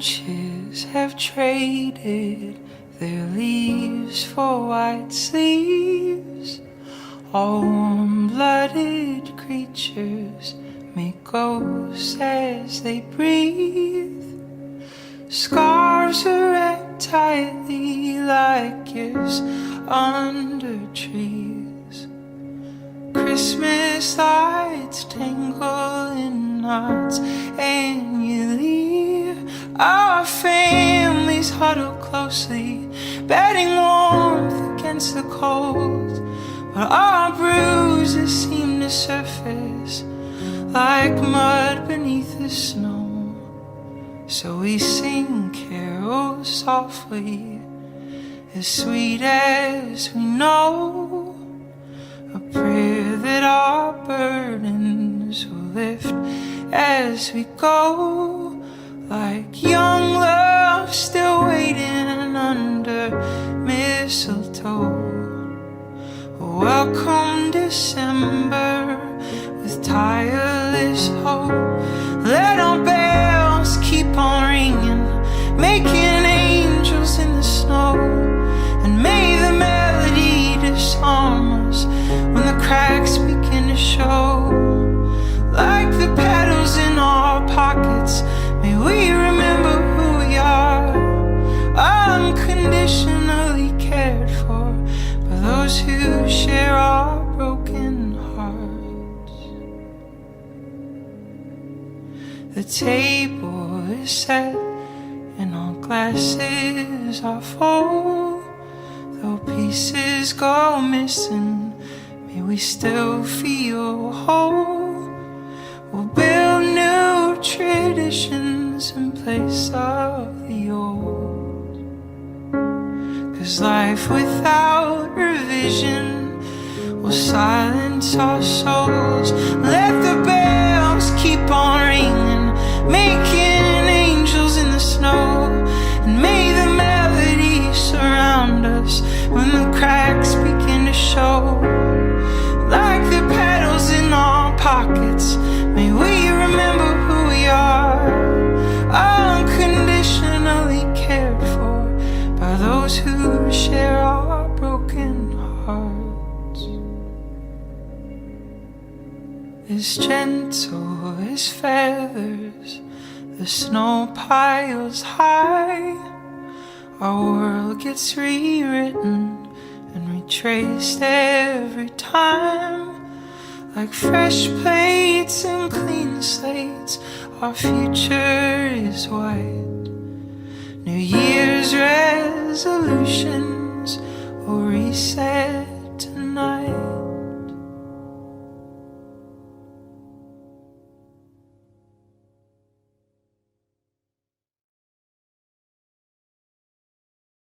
branches have traded their leaves for white sleeves. All warm-blooded creatures make ghosts as they breathe. Scarves are wrapped tightly like gifts under trees. Christmas lights tangle in knots and you leave. Our families huddle closely, bedding warmth against the cold. But our bruises seem to surface like mud beneath the snow. So we sing carols softly, as sweet as we know, a prayer that our burdens will lift as we go, like young love still waiting under mistletoe. Welcome December with tireless hope. Let our bells keep on ringing, making angels in the snow. And may the melody disarm us when the cracks begin to show. Like the petals in our pockets, may we remember who we are, unconditionally cared for by those who share our broken hearts. The table is set and all glasses are full. Though pieces go missing, may we still feel whole. We'll build new traditions in place of the old. 'Cause life without revision will silence our souls. Let the bells keep on ringing, making angels in the snow. And may the melody surround us when the cracks begin to show. Like the petals in our pockets, may we remember who we are, unconditionally cared for by those who share our broken hearts. As gentle as feathers, the snow piles high. Our world gets rewritten and retraced every time. Like fresh plates and clean slates, our future is white. New Year's resolution